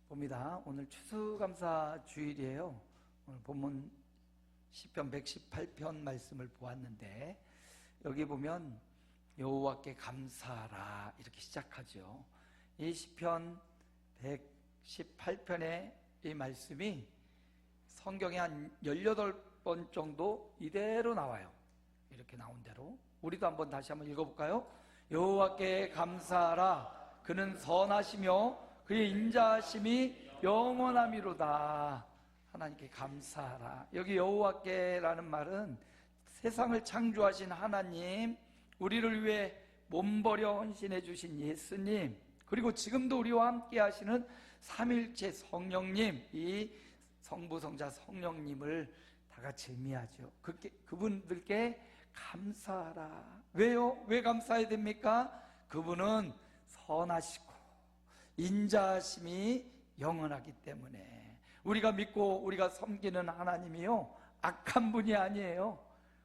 봅니다. 오늘 추수감사 주일이에요. 오늘 본문 시편 118편 말씀을 보았는데, 여기 보면 여호와께 감사하라 이렇게 시작하죠. 이 시편 118편의 이 말씀이 성경에 한 18번 정도 이대로 나와요. 이렇게 나온 대로 우리도 다시 한번 읽어볼까요? 여호와께 감사하라. 그는 선하시며 그의 인자하심이 영원함이로다. 하나님께 감사하라. 여기 여호와께라는 말은 세상을 창조하신 하나님, 우리를 위해 몸버려 헌신해 주신 예수님, 그리고 지금도 우리와 함께 하시는 삼일체 성령님, 이 성부, 성자, 성령님을 다 같이 의미하죠. 그분들께 감사하라. 왜요? 왜 감사해야 됩니까? 그분은 선하시고 인자하심이 영원하기 때문에, 우리가 믿고 우리가 섬기는 하나님이요, 악한 분이 아니에요.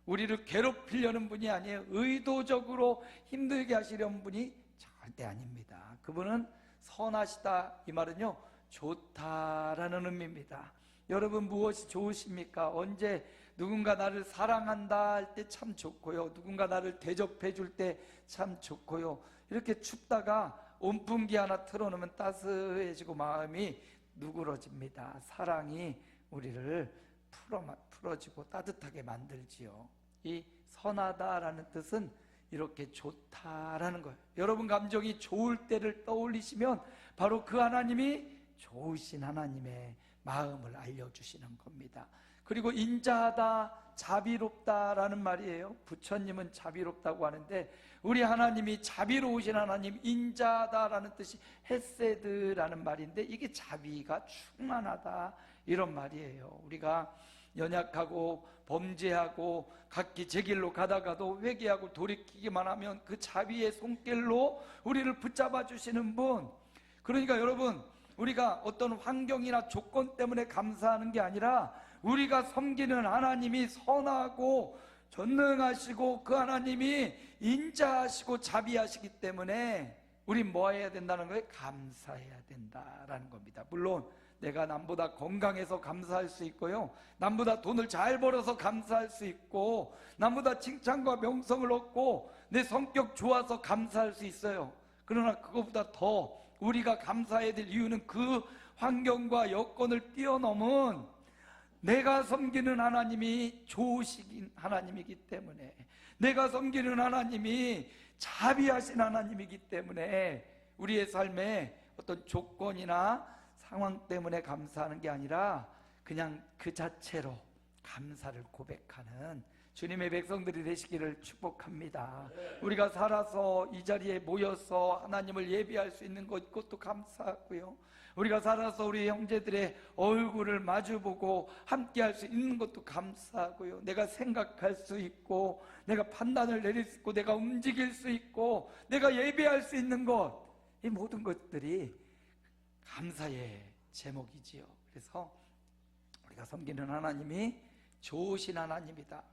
우리를 괴롭히려는 분이 아니에요. 의도적으로 힘들게 하시려는 분이 절대 아닙니다. 그분은 선하시다, 이 말은요, 좋다라는 의미입니다. 여러분, 무엇이 좋으십니까? 언제 누군가 나를 사랑한다 할 때 참 좋고요, 누군가 나를 대접해 줄 때 참 좋고요, 이렇게 춥다가 온풍기 하나 틀어놓으면 따스해지고 마음이 누그러집니다. 사랑이 우리를 풀어주고 따뜻하게 만들지요. 이 선하다라는 뜻은 이렇게 좋다라는 거예요. 여러분 감정이 좋을 때를 떠올리시면 바로 그 하나님이 좋으신 하나님의 마음을 알려주시는 겁니다. 그리고 인자하다, 자비롭다라는 말이에요. 부처님은 자비롭다고 하는데, 우리 하나님이 자비로우신 하나님, 인자하다라는 뜻이 헤세드라는 말인데, 이게 자비가 충만하다 이런 말이에요. 우리가 연약하고 범죄하고 각기 제 길로 가다가도 회개하고 돌이키기만 하면 그 자비의 손길로 우리를 붙잡아 주시는 분. 그러니까 여러분, 우리가 어떤 환경이나 조건 때문에 감사하는 게 아니라 우리가 섬기는 하나님이 선하고 전능하시고 그 하나님이 인자하시고 자비하시기 때문에 우린 뭐 해야 된다는 거예요? 감사해야 된다라는 겁니다. 물론 내가 남보다 건강해서 감사할 수 있고요, 남보다 돈을 잘 벌어서 감사할 수 있고, 남보다 칭찬과 명성을 얻고 내 성격 좋아서 감사할 수 있어요. 그러나 그것보다 더 우리가 감사해야 될 이유는 그 환경과 여건을 뛰어넘은 내가 섬기는 하나님이 좋으신 하나님이기 때문에, 내가 섬기는 하나님이 자비하신 하나님이기 때문에 우리의 삶에 어떤 조건이나 상황 때문에 감사하는 게 아니라 그냥 그 자체로 감사를 고백하는 주님의 백성들이 되시기를 축복합니다. 우리가 살아서 이 자리에 모여서 하나님을 예배할 수 있는 것, 그것도 감사하고요, 우리가 살아서 우리 형제들의 얼굴을 마주보고 함께 할 수 있는 것도 감사하고요, 내가 생각할 수 있고 내가 판단을 내릴 수 있고 내가 움직일 수 있고 내가 예배할 수 있는 것, 이 모든 것들이 감사의 제목이지요. 그래서 우리가 섬기는 하나님이 좋으신 하나님이다.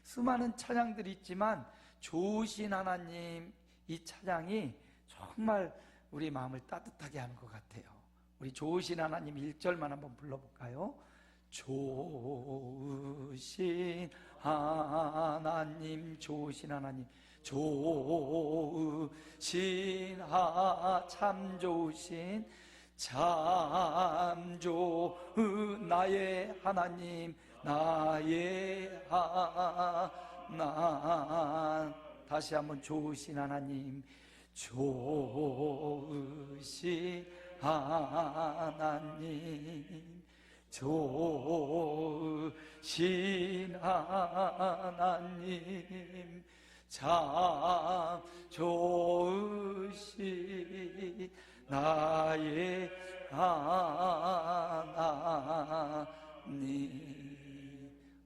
수많은 찬양들이 있지만 좋으신 하나님, 이 찬양이 정말 우리 마음을 따뜻하게 하는 것 같아요. 우리 좋으신 하나님 1절만 한번 불러볼까요? 좋으신 하나님, 좋으신 하나님, 좋으신 참 좋으신, 참 좋은 나의 하나님, 나의 하나. 다시 한번 좋으신 하나님, 좋으신 하나님, 좋으신 하나님, 참 좋으신 나의 하나님.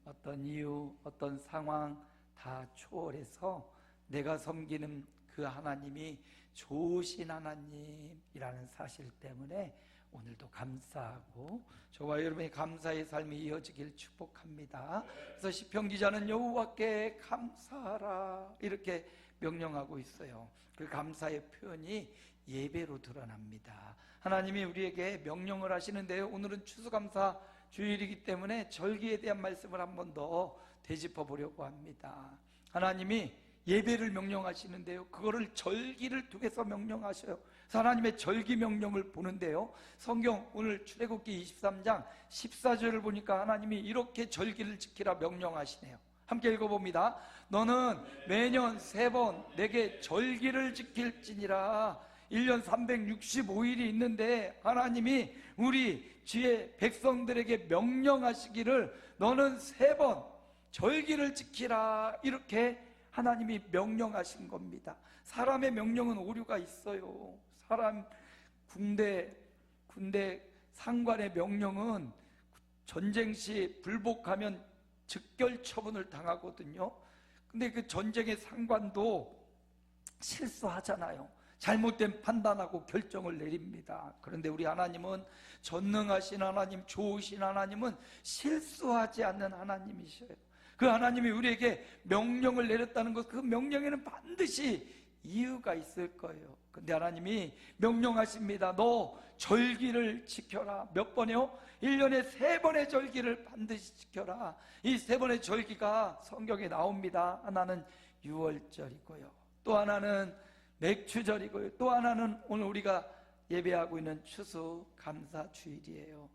어떤 이유, 어떤 상황 다 초월해서 내가 섬기는 그 하나님이 좋으신 하나님이라는 사실 때문에 오늘도 감사하고 저와 여러분의 감사의 삶이 이어지길 축복합니다. 그래서 시편 기자는 여호와께 감사하라 이렇게 명령하고 있어요. 그 감사의 표현이 예배로 드러납니다. 하나님이 우리에게 명령을 하시는데요, 오늘은 추수감사 주일이기 때문에 절기에 대한 말씀을 한 번 더 되짚어 보려고 합니다. 하나님이 예배를 명령하시는데요, 그거를 절기를 통해서 명령하셔요. 그래서 하나님의 절기 명령을 보는데요, 성경 오늘 출애굽기 23장 14절을 보니까 하나님이 이렇게 절기를 지키라 명령하시네요. 함께 읽어봅니다. 너는 매년 3번 내게 절기를 지킬지니라. 1년 365일이 있는데 하나님이 우리 주의 백성들에게 명령하시기를 너는 3번 절기를 지키라, 이렇게 하나님이 명령하신 겁니다. 사람의 명령은 오류가 있어요. 사람 군대 상관의 명령은 전쟁 시 불복하면 즉결 처분을 당하거든요. 근데 그 전쟁의 상관도 실수하잖아요. 잘못된 판단하고 결정을 내립니다. 그런데 우리 하나님은 전능하신 하나님, 좋으신 하나님은 실수하지 않는 하나님이셔요. 그 하나님이 우리에게 명령을 내렸다는 것, 그 명령에는 반드시 이유가 있을 거예요. 근데 하나님이 명령하십니다. 너 절기를 지켜라. 몇 번이요? 1년에 3번의 절기를 반드시 지켜라. 이 3번의 절기가 성경에 나옵니다. 하나는 유월절이고요, 또 하나는 맥추절이고요, 또 하나는 오늘 우리가 예배하고 있는 추수감사주일이에요.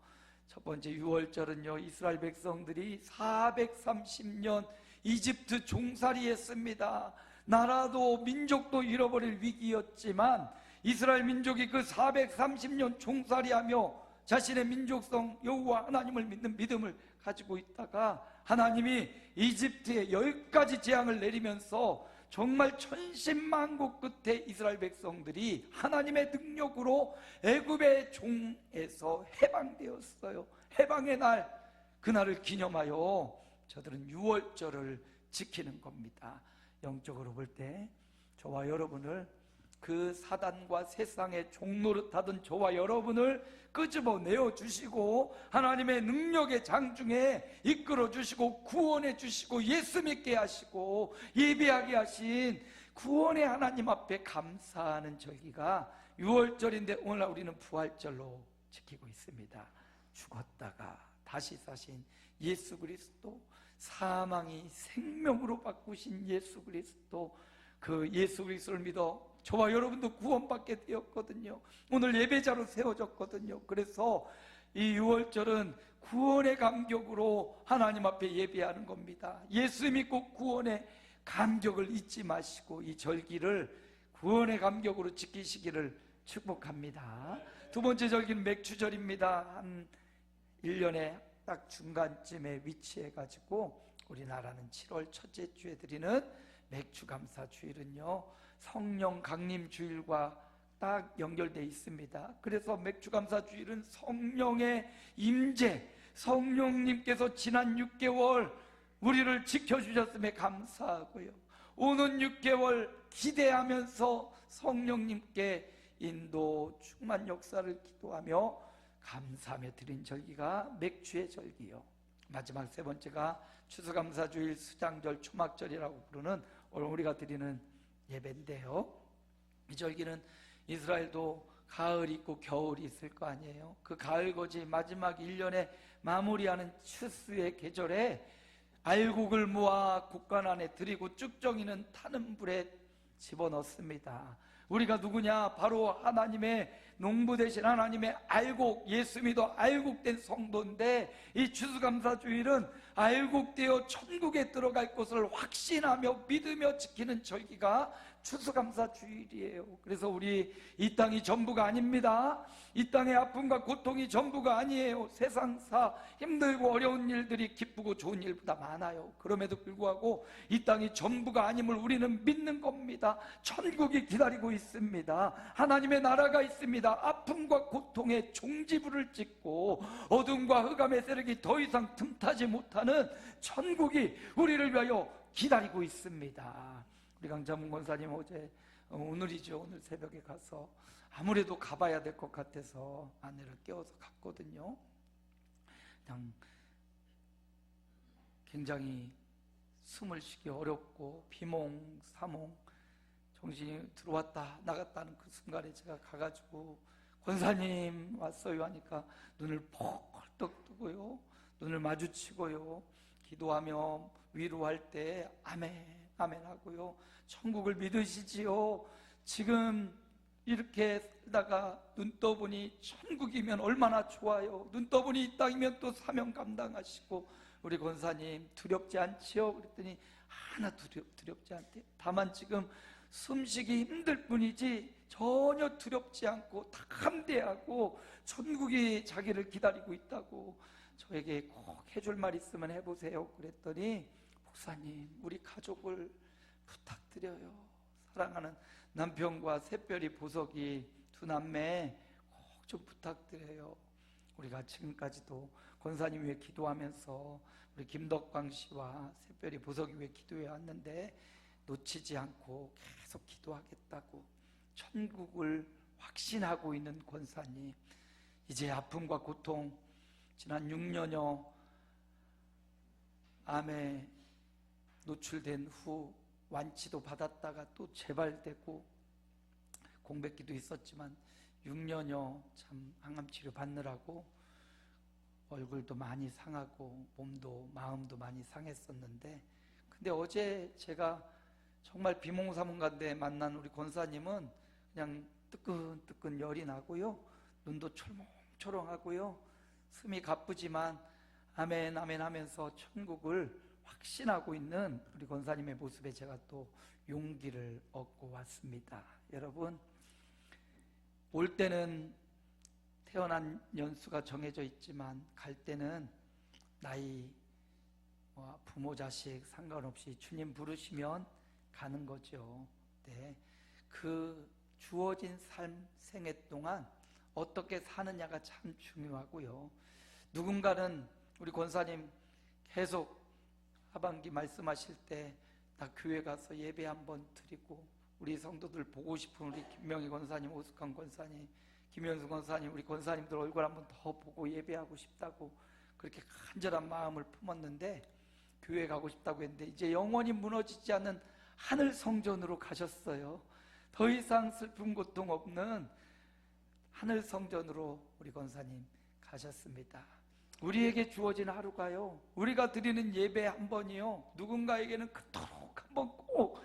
첫 번째 유월절은요, 이스라엘 백성들이 430년 이집트 종살이 했습니다. 나라도 민족도 잃어버릴 위기였지만 이스라엘 민족이 그 430년 종살이하며 자신의 민족성 여호와 하나님을 믿는 믿음을 가지고 있다가 하나님이 이집트에 10가지 재앙을 내리면서 정말 천신만고 끝에 이스라엘 백성들이 하나님의 능력으로 애굽의 종에서 해방되었어요. 해방의 날, 그날을 기념하여 저들은 유월절을 지키는 겁니다. 영적으로 볼 때 저와 여러분을, 그 사단과 세상의 종노릇하던 저와 여러분을 끄집어 내어주시고 하나님의 능력의 장중에 이끌어 주시고 구원해 주시고 예수 믿게 하시고 예배하게 하신 구원의 하나님 앞에 감사하는 절기가 유월절인데, 오늘 우리는 부활절로 지키고 있습니다. 죽었다가 다시 사신 예수 그리스도, 사망이 생명으로 바꾸신 예수 그리스도, 그 예수 그리스도를 믿어 저와 여러분도 구원받게 되었거든요. 오늘 예배자로 세워졌거든요. 그래서 이 유월절은 구원의 감격으로 하나님 앞에 예배하는 겁니다. 예수 믿고 구원의 감격을 잊지 마시고 이 절기를 구원의 감격으로 지키시기를 축복합니다. 두 번째 절기는 맥추절입니다. 한 1년에 딱 중간쯤에 위치해가지고 우리나라는 7월 첫째 주에 드리는 맥추감사주일은요, 성령 강림 주일과 딱 연결되어 있습니다. 그래서 맥추감사주일은 성령의 임재, 성령님께서 지난 6개월 우리를 지켜주셨음에 감사하고요, 오는 6개월 기대하면서 성령님께 인도 충만 역사를 기도하며 감사하며 드린 절기가 맥추의 절기요. 마지막 세 번째가 추수감사주일, 수장절, 초막절이라고 부르는 오늘 우리가 드리는 예배인데요, 이 절기는 이스라엘도 가을이 있고 겨울이 있을 거 아니에요. 그 가을거지 마지막 1년에 마무리하는 추수의 계절에 알곡을 모아 곡간 안에 들이고 쭉정이는 타는 불에 집어넣습니다. 우리가 누구냐? 바로 하나님의 농부 되신 하나님의 알곡, 예수 믿어 알곡된 성도인데, 이 추수감사주일은 알곡되어 천국에 들어갈 것을 확신하며 믿으며 지키는 절기가 추수감사주일이에요. 그래서 우리 이 땅이 전부가 아닙니다. 이 땅의 아픔과 고통이 전부가 아니에요. 세상사 힘들고 어려운 일들이 기쁘고 좋은 일보다 많아요. 그럼에도 불구하고 이 땅이 전부가 아님을 우리는 믿는 겁니다. 천국이 기다리고 있습니다. 하나님의 나라가 있습니다. 아픔과 고통의 종지부를 찍고 어둠과 흑암의 세력이 더 이상 틈타지 못하는 천국이 우리를 위하여 기다리고 있습니다. 우리 강자문 권사님 오늘이죠. 오늘 새벽에 가서 아무래도 가봐야 될 것 같아서 아내를 깨워서 갔거든요. 그냥 굉장히 숨을 쉬기 어렵고 비몽사몽, 정신이 들어왔다 나갔다는 그 순간에 제가 가가지고 권사님 왔어요 하니까 눈을 펄떡 뜨고요, 눈을 마주치고요, 기도하며 위로할 때 아멘 아멘 하고요, 천국을 믿으시지요? 지금 이렇게 살다가 눈 떠보니 천국이면 얼마나 좋아요. 눈 떠보니 이 땅이면 또 사명 감당하시고, 우리 권사님 두렵지 않지요? 그랬더니 하나 두렵지 않대. 다만 지금 숨쉬기 힘들 뿐이지 전혀 두렵지 않고 다 함대하고 천국이 자기를 기다리고 있다고 저에게 꼭 해줄 말 있으면 해보세요. 그랬더니 목사님, 우리 가족을 부탁드려요. 사랑하는 남편과 새별이 보석이 두 남매 꼭 좀 부탁드려요. 우리가 지금까지도 권사님 위해 기도하면서 우리 김덕광 씨와 새별이 보석이 위해 기도해 왔는데 놓치지 않고 계속 기도하겠다고 천국을 확신하고 있는 권사님, 이제 아픔과 고통, 지난 6년여 암에 노출된 후 완치도 받았다가 또 재발되고 공백기도 있었지만 6년여 참 항암 치료 받느라고 얼굴도 많이 상하고 몸도 마음도 많이 상했었는데, 근데 어제 제가 정말 비몽사몽간데 만난 우리 권사님은 그냥 뜨끈뜨끈 열이 나고요, 눈도 초롱초롱하고요, 숨이 가쁘지만 아멘 아멘 하면서 천국을 확신하고 있는 우리 권사님의 모습에 제가 또 용기를 얻고 왔습니다. 여러분, 올 때는 태어난 연수가 정해져 있지만 갈 때는 나이, 부모 자식 상관없이 주님 부르시면 가는 거죠. 네. 그 주어진 삶 생애 동안 어떻게 사느냐가 참 중요하고요. 누군가는 우리 권사님 계속 하반기 말씀하실 때 나 교회 가서 예배 한번 드리고 우리 성도들 보고 싶은 우리 김명희 권사님, 오숙한 권사님, 김현수 권사님, 우리 권사님들 얼굴 한번 더 보고 예배하고 싶다고 그렇게 간절한 마음을 품었는데, 교회 가고 싶다고 했는데 이제 영원히 무너지지 않는 하늘 성전으로 가셨어요. 더 이상 슬픔 고통 없는 하늘 성전으로 우리 권사님 가셨습니다. 우리에게 주어진 하루가요, 우리가 드리는 예배 한 번이요, 누군가에게는 그토록 한번 꼭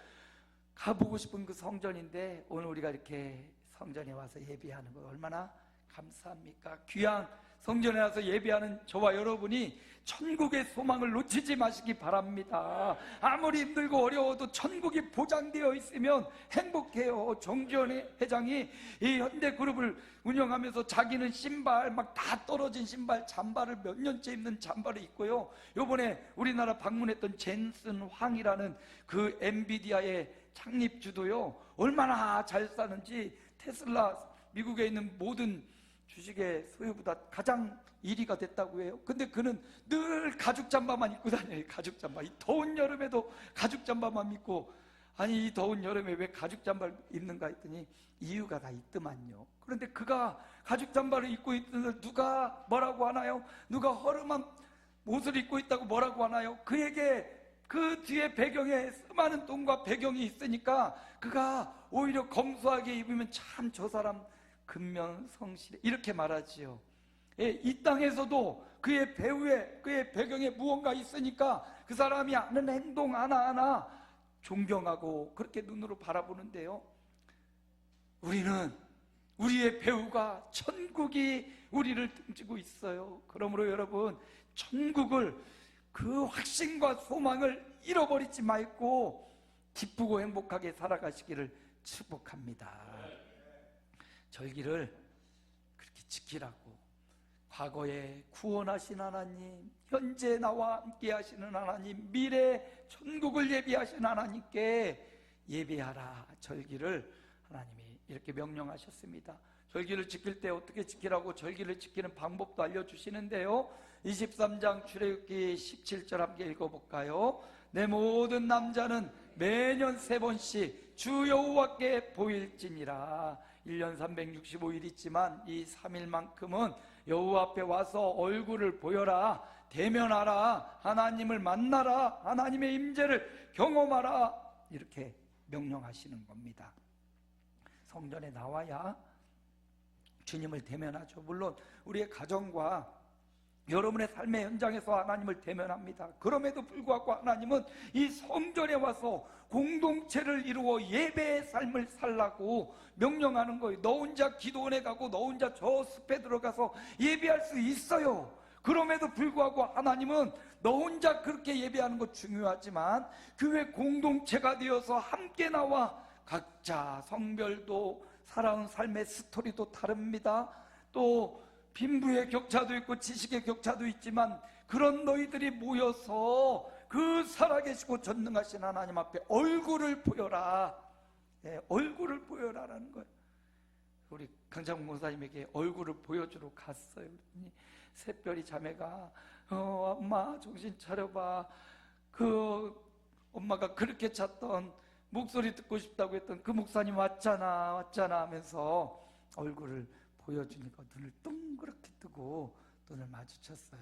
가보고 싶은 그 성전인데, 오늘 우리가 이렇게 성전에 와서 예배하는 거 얼마나 감사합니까? 귀한 성전에 와서 예배하는 저와 여러분이 천국의 소망을 놓치지 마시기 바랍니다. 아무리 힘들고 어려워도 천국이 보장되어 있으면 행복해요. 정지원 회장이 이 현대그룹을 운영하면서 자기는 신발 막 다 떨어진 신발, 잠바를 몇 년째 입는 잠바를 입고요, 요번에 우리나라 방문했던 젠슨 황이라는 그 엔비디아의 창립주도요, 얼마나 잘 사는지 테슬라 미국에 있는 모든 주식의 소유보다 가장 1위가 됐다고 해요. 근데 그는 늘 가죽 잠바만 입고 다녀요. 가죽 잠바. 이 더운 여름에도 가죽 잠바만 입고, 아니 이 더운 여름에 왜 가죽 잠바를 입는가 했더니 이유가 다 있더만요. 그런데 그가 가죽 잠바를 입고 있는데 누가 뭐라고 하나요? 누가 허름한 옷을 입고 있다고 뭐라고 하나요? 그에게 그 뒤에 배경에 수많은 돈과 배경이 있으니까 그가 오히려 검소하게 입으면 참 저 사람 근면성실해 이렇게 말하지요. 예, 이 땅에서도 그의 배후에, 그의 배경에 무언가 있으니까 그 사람이 하는 행동 하나하나 존경하고 그렇게 눈으로 바라보는데요, 우리는 우리의 배후가 천국이 우리를 등지고 있어요. 그러므로 여러분, 천국을, 그 확신과 소망을 잃어버리지 말고 기쁘고 행복하게 살아가시기를 축복합니다. 절기를 그렇게 지키라고, 과거에 구원하신 하나님, 현재 나와 함께 하시는 하나님, 미래 천국을 예비하신 하나님께 예배하라. 절기를 하나님이 이렇게 명령하셨습니다. 절기를 지킬 때 어떻게 지키라고 절기를 지키는 방법도 알려주시는데요, 23장 출애굽기 17절 함께 읽어볼까요? 내 모든 남자는 매년 3번씩 주 여호와께 보일지니라. 1년 365일 있지만 이 3일만큼은 여호와 앞에 와서 얼굴을 보여라, 대면하라, 하나님을 만나라, 하나님의 임재를 경험하라, 이렇게 명령하시는 겁니다. 성전에 나와야 주님을 대면하죠. 물론 우리의 가정과 여러분의 삶의 현장에서 하나님을 대면합니다. 그럼에도 불구하고 하나님은 이 성전에 와서 공동체를 이루어 예배의 삶을 살라고 명령하는 거예요. 너 혼자 기도원에 가고 너 혼자 저 숲에 들어가서 예배할 수 있어요. 그럼에도 불구하고 하나님은 너 혼자 그렇게 예배하는 것 중요하지만 교회 공동체가 되어서 함께 나와 각자 성별도 살아온 삶의 스토리도 다릅니다. 또 빈부의 격차도 있고 지식의 격차도 있지만 그런 너희들이 모여서 그 살아계시고 전능하신 하나님 앞에 얼굴을 보여라. 얼굴을 보여라라는 거예요. 우리 강창훈 목사님에게 얼굴을 보여주러 갔어요. 새별이 자매가 엄마 정신 차려봐. 그 엄마가 그렇게 찾던 목소리 듣고 싶다고 했던 그 목사님 왔잖아 하면서 얼굴을 보여주니까 눈을 동그랗게 뜨고 눈을 마주쳤어요.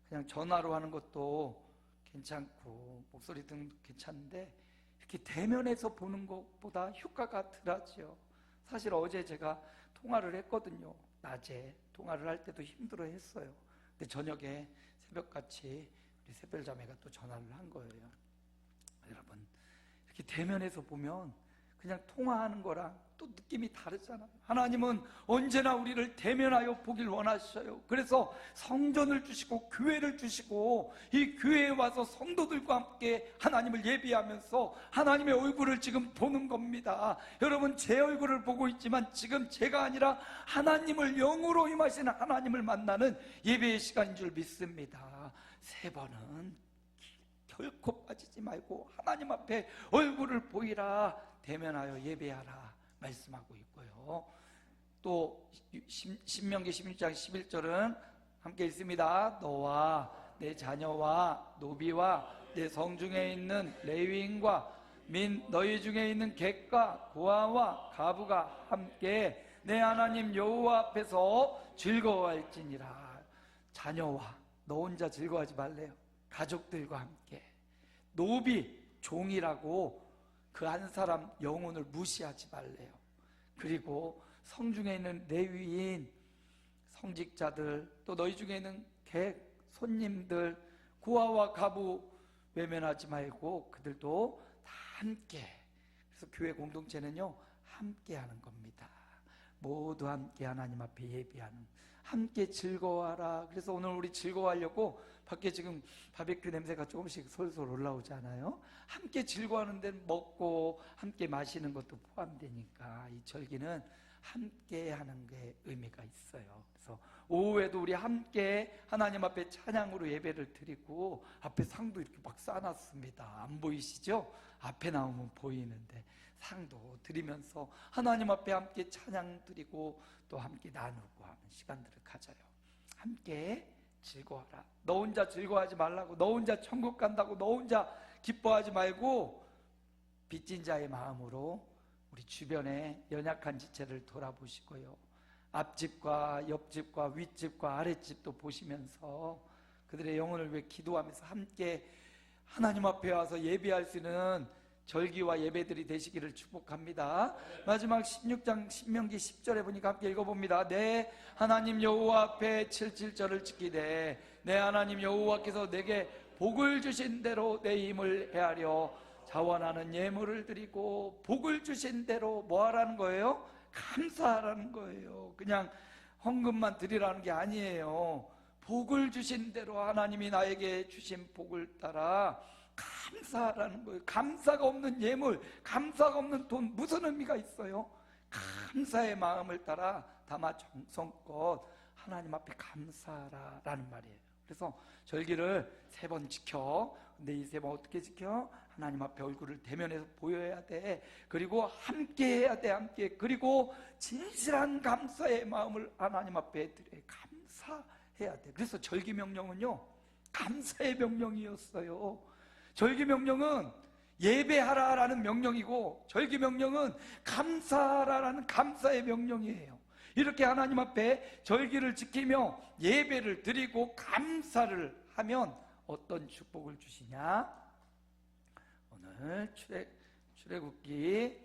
그냥 전화로 하는 것도 괜찮고 목소리 듣는 것도 괜찮은데 이렇게 대면해서 보는 것보다 효과가 덜하죠. 사실 어제 제가 통화를 했거든요. 낮에 통화를 할 때도 힘들어 했어요. 근데 저녁에 새벽같이 우리 새별자매가 또 전화를 한 거예요. 여러분 이렇게 대면해서 보면 그냥 통화하는 거랑 또 느낌이 다르잖아요. 하나님은 언제나 우리를 대면하여 보길 원하셔요. 그래서 성전을 주시고 교회를 주시고 이 교회에 와서 성도들과 함께 하나님을 예배하면서 하나님의 얼굴을 지금 보는 겁니다. 여러분 제 얼굴을 보고 있지만 지금 제가 아니라 하나님을 영으로 임하시는 하나님을 만나는 예배의 시간인 줄 믿습니다. 3번은 결코 빠지지 말고 하나님 앞에 얼굴을 보이라, 대면하여 예배하라 말씀하고 있고요. 또 신명기 16장 11절은 함께 읽습니다. 너와 내 자녀와 노비와 내 성중에 있는 레위인과 민 너희 중에 있는 객과 고아와 가부가 함께 내 하나님 여호와 앞에서 즐거워할지니라. 자녀와 너 혼자 즐거워하지 말래요. 가족들과 함께 노비 종이라고 그 한 사람 영혼을 무시하지 말래요. 그리고 성중에 있는 레위인 성직자들 또 너희 중에 있는 객 손님들 고아와 가부 외면하지 말고 그들도 다 함께. 그래서 교회 공동체는요 함께 하는 겁니다. 모두 함께 하나님 앞에 예배하는, 함께 즐거워하라. 그래서 오늘 우리 즐거워하려고 밖에 지금 바베큐 냄새가 조금씩 솔솔 올라오잖아요. 함께 즐거워하는 데는 먹고 함께 마시는 것도 포함되니까 이 절기는 함께 하는 게 의미가 있어요. 그래서 오후에도 우리 함께 하나님 앞에 찬양으로 예배를 드리고 앞에 상도 이렇게 막 쌓아놨습니다. 안 보이시죠? 앞에 나오면 보이는데 상도 드리면서 하나님 앞에 함께 찬양 드리고 또 함께 나누고 하는 시간들을 가져요. 함께 즐거워하라. 너 혼자 즐거워하지 말라고, 너 혼자 천국 간다고 너 혼자 기뻐하지 말고 빚진 자의 마음으로 우리 주변에 연약한 지체를 돌아보시고요. 앞집과 옆집과 윗집과 아랫집도 보시면서 그들의 영혼을 위해 기도하면서 함께 하나님 앞에 와서 예배할 수 있는 절기와 예배들이 되시기를 축복합니다. 마지막 16장 신명기 10절에 보니까 함께 읽어봅니다. 내 하나님 여호와 앞에 77절을 지키되 내 하나님 여호와께서 내게 복을 주신 대로 내 힘을 헤아려 자원하는 예물을 드리고, 복을 주신 대로 뭐 하라는 거예요? 감사하라는 거예요. 그냥 헌금만 드리라는 게 아니에요. 복을 주신 대로 하나님이 나에게 주신 복을 따라 감사하라는 거예요. 감사가 없는 예물, 감사가 없는 돈 무슨 의미가 있어요? 감사의 마음을 따라 담아 정성껏 하나님 앞에 감사하라라는 말이에요. 그래서 절기를 3번 지켜. 근데 이 3번 어떻게 지켜? 하나님 앞에 얼굴을 대면해서 보여야 돼. 그리고 함께 해야 돼. 함께. 그리고 진실한 감사의 마음을 하나님 앞에 드려야 감사해야 돼. 그래서 절기 명령은요 감사의 명령이었어요. 절기 명령은 예배하라라는 명령이고 절기 명령은 감사하라라는 감사의 명령이에요. 이렇게 하나님 앞에 절기를 지키며 예배를 드리고 감사를 하면 어떤 축복을 주시냐? 오늘 출애굽기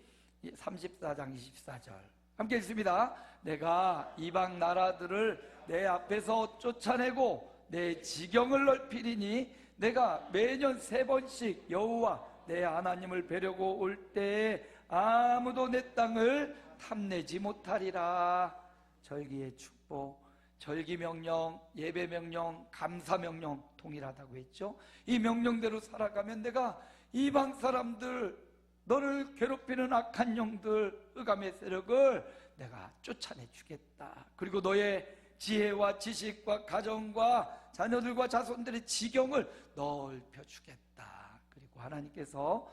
34장 24절 함께 읽습니다. 내가 이방 나라들을 내 앞에서 쫓아내고 내 지경을 넓히리니 내가 매년 3번씩 여호와 내 하나님을 뵈려고 올 때에 아무도 내 땅을 탐내지 못하리라. 절기의 축복, 절기 명령, 예배 명령, 감사 명령 동일하다고 했죠. 이 명령대로 살아가면 내가 이방 사람들, 너를 괴롭히는 악한 영들, 흑암의 세력을 내가 쫓아내 주겠다. 그리고 너의 지혜와 지식과 가정과 자녀들과 자손들의 지경을 넓혀 주겠다. 그리고 하나님께서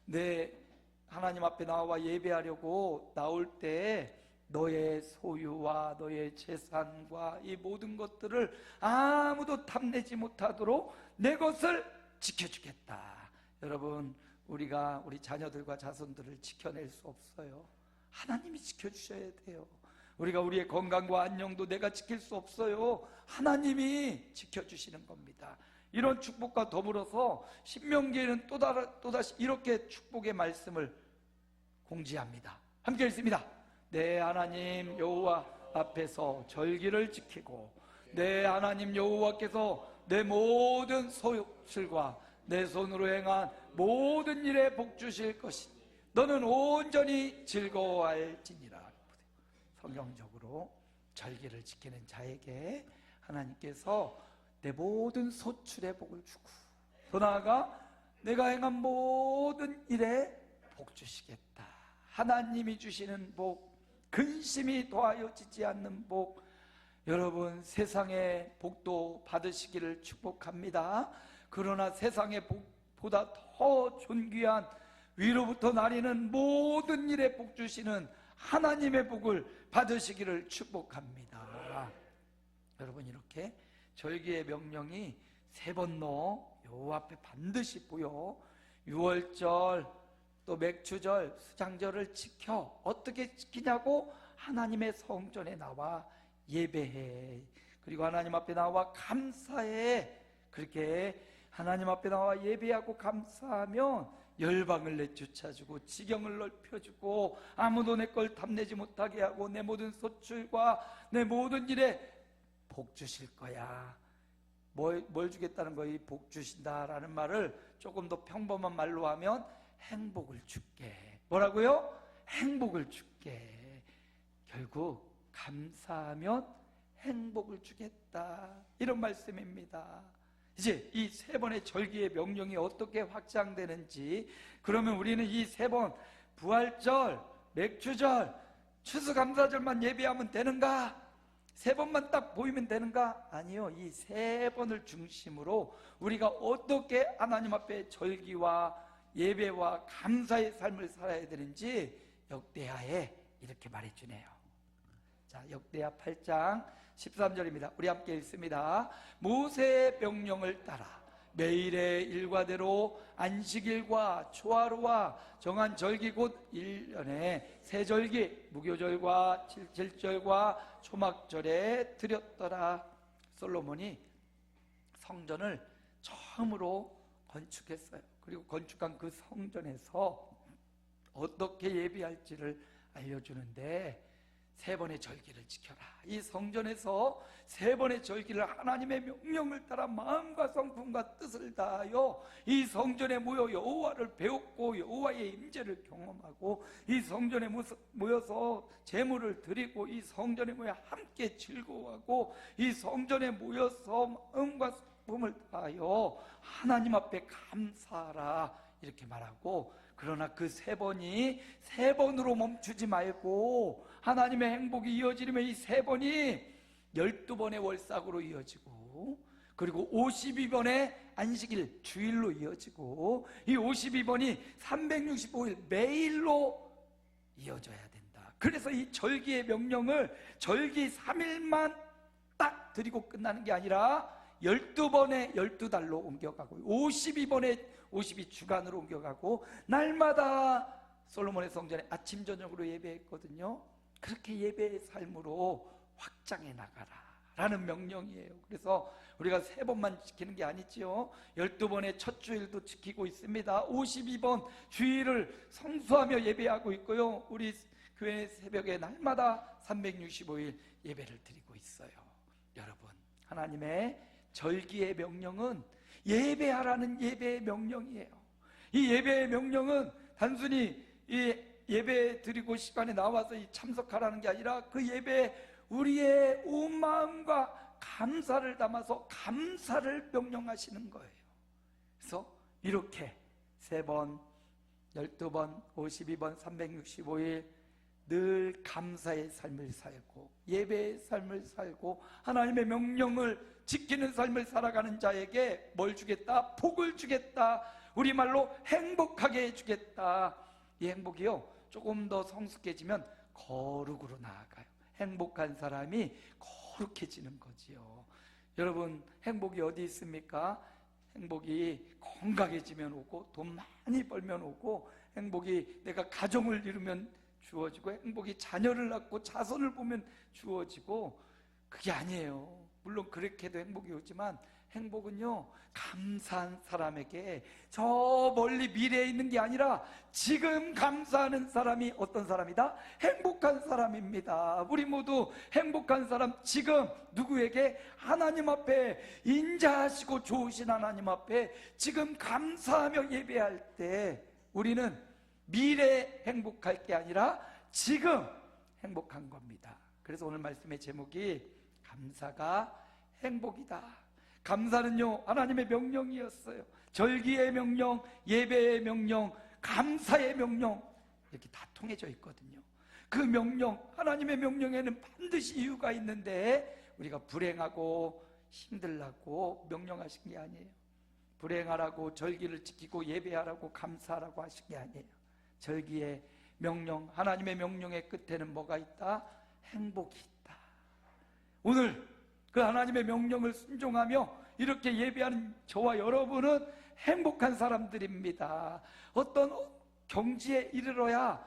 내 하나님 앞에 나와 예배하려고 나올 때 너의 소유와 너의 재산과 이 모든 것들을 아무도 탐내지 못하도록 내 것을 지켜주겠다. 여러분, 우리가 우리 자녀들과 자손들을 지켜낼 수 없어요. 하나님이 지켜주셔야 돼요. 우리가 우리의 건강과 안녕도 내가 지킬 수 없어요. 하나님이 지켜주시는 겁니다. 이런 축복과 더불어서 신명기에는 또다시 이렇게 축복의 말씀을 공지합니다. 함께 읽습니다. 내 하나님 여호와 앞에서 절기를 지키고 내 하나님 여호와께서 내 모든 소욕실과 내 손으로 행한 모든 일에 복 주실 것이니 너는 온전히 즐거워할지니라. 성경적으로 절기를 지키는 자에게 하나님께서 내 모든 소출에 복을 주고 더 나아가 내가 행한 모든 일에 복 주시겠다. 하나님이 주시는 복, 근심이 더하여지지 않는 복, 여러분 세상의 복도 받으시기를 축복합니다. 그러나 세상의 복보다 더 존귀한 위로부터 나리는 모든 일에 복 주시는 하나님의 복을 받으시기를 축복합니다. 여러분, 이렇게 절기의 명령이 3번 넣어 여호와 앞에 반드시 보여 6월절 또 맥추절 수장절을 지켜. 어떻게 지키냐고? 하나님의 성전에 나와 예배해. 그리고 하나님 앞에 나와 감사해. 그렇게 하나님 앞에 나와 예배하고 감사하면 열방을 내쫓아주고 지경을 넓혀주고 아무도 내 걸 탐내지 못하게 하고 내 모든 소출과 내 모든 일에 복 주실 거야. 뭘 주겠다는 거야? 복 주신다라는 말을 조금 더 평범한 말로 하면 행복을 줄게. 뭐라고요? 행복을 줄게. 결국 감사하면 행복을 주겠다, 이런 말씀입니다. 이제 이 3번의 절기의 명령이 어떻게 확장되는지, 그러면 우리는 이 3번 부활절, 맥주절, 추수감사절만 예배하면 되는가? 3번만 딱 보이면 되는가? 아니요. 이 3번을 중심으로 우리가 어떻게 하나님 앞에 절기와 예배와 감사의 삶을 살아야 되는지 역대하에 이렇게 말해주네요. 자, 역대하 8장 13절입니다. 우리 함께 읽습니다. 모세의 명령을 따라 매일의 일과대로 안식일과 초하루와 정한 절기 곧 1년에 세 절기 무교절과 칠칠절과 초막절에 드렸더라. 솔로몬이 성전을 처음으로 건축했어요. 그리고 건축한 그 성전에서 어떻게 예배할지를 알려주는데 3번의 절기를 지켜라. 이 성전에서 3번의 절기를 하나님의 명령을 따라 마음과 성품과 뜻을 다하여 이 성전에 모여 여호와를 배웠고 여호와의 임재를 경험하고 이 성전에 모여서 제물을 드리고 이 성전에 모여 함께 즐거워하고 이 성전에 모여서 마음과 성품을 다하여 하나님 앞에 감사하라, 이렇게 말하고, 그러나 그 3번이 3번으로 멈추지 말고 하나님의 행복이 이어지려면 이 3번이 12번의 월삭으로 이어지고, 그리고 52번의 안식일 주일로 이어지고, 이 52번이 365일 매일로 이어져야 된다. 그래서 이 절기의 명령을 절기 3일만 딱 드리고 끝나는 게 아니라 12번에 12달로 옮겨가고 52번에 52주간으로 옮겨가고 날마다 솔로몬의 성전에 아침 저녁으로 예배했거든요. 그렇게 예배의 삶으로 확장해 나가라 라는 명령이에요. 그래서 우리가 3번만 지키는 게 아니지요. 12번의 첫 주일도 지키고 있습니다. 52번 주일을 성수하며 예배하고 있고요. 우리 교회 새벽에 날마다 365일 예배를 드리고 있어요. 여러분, 하나님의 절기의 명령은 예배하라는 예배의 명령이에요. 이 예배의 명령은 단순히 이 예배 드리고 시간에 나와서 참석하라는 게 아니라 그 예배에 우리의 온 마음과 감사를 담아서 감사를 명령하시는 거예요. 그래서 이렇게 3번, 12번, 52번, 365일 늘 감사의 삶을 살고 예배의 삶을 살고 하나님의 명령을 지키는 삶을 살아가는 자에게 뭘 주겠다? 복을 주겠다. 우리말로 행복하게 해주겠다. 이 행복이요, 조금 더 성숙해지면 거룩으로 나아가요. 행복한 사람이 거룩해지는 거지요. 여러분, 행복이 어디 있습니까? 행복이 건강해지면 오고, 돈 많이 벌면 오고, 행복이 내가 가정을 이루면 주어지고, 행복이 자녀를 낳고 자손을 보면 주어지고, 그게 아니에요. 물론 그렇게도 행복이 오지만 행복은요, 감사한 사람에게 저 멀리 미래에 있는 게 아니라 지금 감사하는 사람이 어떤 사람이다? 행복한 사람입니다. 우리 모두 행복한 사람, 지금 누구에게? 하나님 앞에, 인자하시고 좋으신 하나님 앞에 지금 감사하며 예배할 때 우리는 미래에 행복할 게 아니라 지금 행복한 겁니다. 그래서 오늘 말씀의 제목이 감사가 행복이다. 감사는요, 하나님의 명령이었어요. 절기의 명령, 예배의 명령, 감사의 명령, 이렇게 다 통해져 있거든요. 그 명령, 하나님의 명령에는 반드시 이유가 있는데 우리가 불행하고 힘들라고 명령하신 게 아니에요. 불행하라고, 절기를 지키고 예배하라고, 감사하라고 하신 게 아니에요. 절기의 명령, 하나님의 명령의 끝에는 뭐가 있다? 행복이 있다. 오늘 그 하나님의 명령을 순종하며 이렇게 예배하는 저와 여러분은 행복한 사람들입니다. 어떤 경지에 이르러야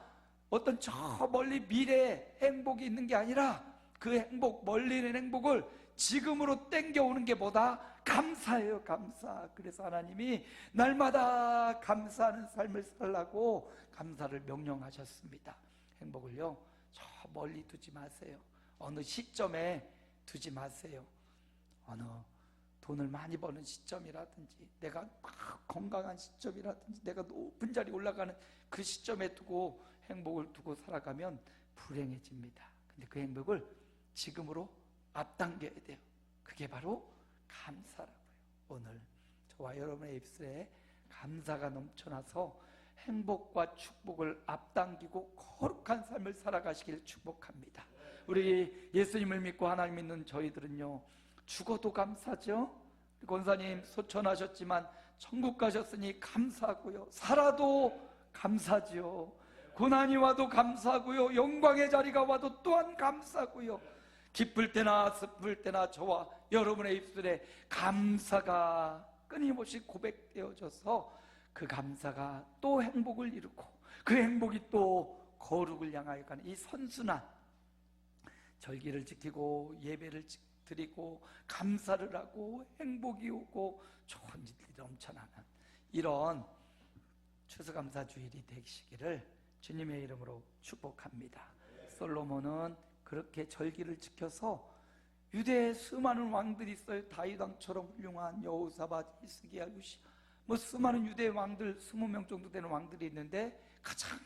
어떤 저 멀리 미래에 행복이 있는 게 아니라 그 행복, 멀리 있는 행복을 지금으로 땡겨오는 게 뭐다? 감사예요, 감사. 그래서 하나님이 날마다 감사하는 삶을 살라고 감사를 명령하셨습니다. 행복을요, 저 멀리 두지 마세요. 어느 시점에 두지 마세요. 어느 돈을 많이 버는 시점이라든지, 내가 막 건강한 시점이라든지, 내가 높은 자리에 올라가는 그 시점에 두고 행복을 두고 살아가면 불행해집니다. 근데 그 행복을 지금으로 앞당겨야 돼요. 그게 바로 감사라고요. 오늘 저와 여러분의 입술에 감사가 넘쳐나서 행복과 축복을 앞당기고 거룩한 삶을 살아가시길 축복합니다. 우리 예수님을 믿고 하나님 믿는 저희들은요, 죽어도 감사죠. 권사님 소천하셨지만 천국 가셨으니 감사하고요, 살아도 감사죠. 고난이 와도 감사하고요, 영광의 자리가 와도 또한 감사하고요, 기쁠 때나 슬플 때나 저와 여러분의 입술에 감사가 끊임없이 고백되어져서 그 감사가 또 행복을 이루고 그 행복이 또 거룩을 향하여 가는 이 선순환, 절기를 지키고 예배를 드리고 감사를 하고 행복이 오고 좋은 일들이 넘쳐나는 이런 추수감사주일이 되시기를 주님의 이름으로 축복합니다. 솔로몬은 그렇게 절기를 지켜서 유대에 수많은 왕들이 있어요. 다윗 왕처럼 훌륭한 여호사밧, 히스기야, 요시야, 수많은 유대 왕들 20명 정도 되는 왕들이 있는데 가장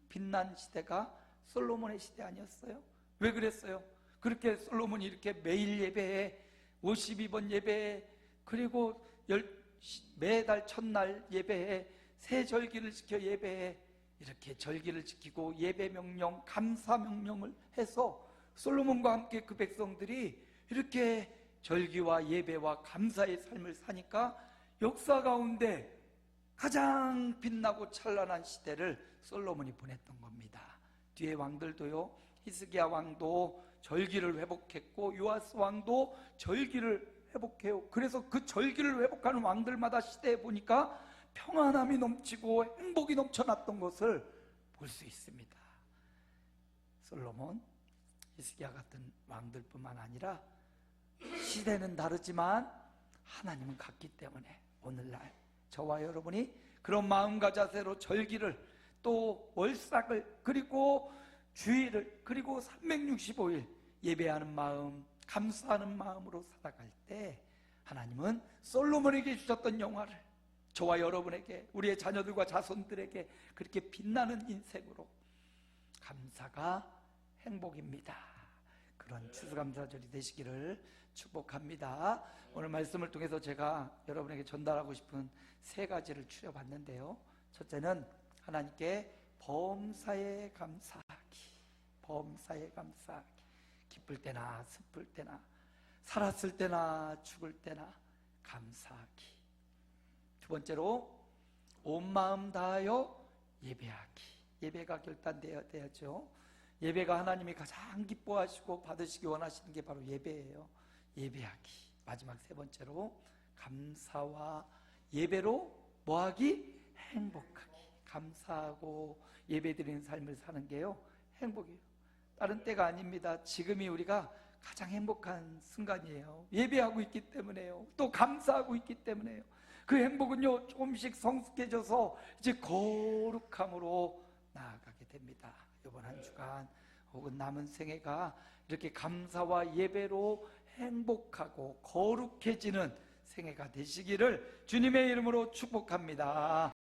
빛난 시대가 솔로몬의 시대 아니었어요? 왜 그랬어요? 그렇게 솔로몬이 이렇게 매일 예배에, 52번 예배에, 그리고 매달 첫날 예배에, 새 절기를 지켜 예배에, 이렇게 절기를 지키고 예배 명령, 감사 명령을 해서 솔로몬과 함께 그 백성들이 이렇게 절기와 예배와 감사의 삶을 사니까 역사 가운데 가장 빛나고 찬란한 시대를 솔로몬이 보냈던 겁니다. 뒤에 왕들도요, 히스기야 왕도 절기를 회복했고 요아스 왕도 절기를 회복해요. 그래서 그 절기를 회복하는 왕들마다 시대에 보니까 평안함이 넘치고 행복이 넘쳐났던 것을 볼 수 있습니다. 솔로몬, 히스기야 같은 왕들뿐만 아니라 시대는 다르지만 하나님은 같기 때문에 오늘날 저와 여러분이 그런 마음과 자세로 절기를 또 월삭을 그리고 주일을 그리고 365일 예배하는 마음, 감사하는 마음으로 살아갈 때 하나님은 솔로몬에게 주셨던 영화를 저와 여러분에게, 우리의 자녀들과 자손들에게 그렇게 빛나는 인생으로, 감사가 행복입니다. 그런 추수감사절이 되시기를 축복합니다. 오늘 말씀을 통해서 제가 여러분에게 전달하고 싶은 세 가지를 추려봤는데요. 첫째는 하나님께 범사에 감사하기. 범사에 감사하기. 기쁠 때나 슬플 때나 살았을 때나 죽을 때나 감사하기. 두 번째로 온 마음 다하여 예배하기. 예배가 결단되어야죠. 예배가 하나님이 가장 기뻐하시고 받으시기 원하시는 게 바로 예배예요. 예배하기. 마지막 세 번째로 감사와 예배로 뭐하기? 행복하기. 감사하고 예배드리는 삶을 사는 게요, 행복이에요. 다른 때가 아닙니다. 지금이 우리가 가장 행복한 순간이에요. 예배하고 있기 때문에요. 또 감사하고 있기 때문에요. 그 행복은요, 조금씩 성숙해져서 이제 거룩함으로 나아가게 됩니다. 이번 한 주간 혹은 남은 생애가 이렇게 감사와 예배로 행복하고 거룩해지는 생애가 되시기를 주님의 이름으로 축복합니다.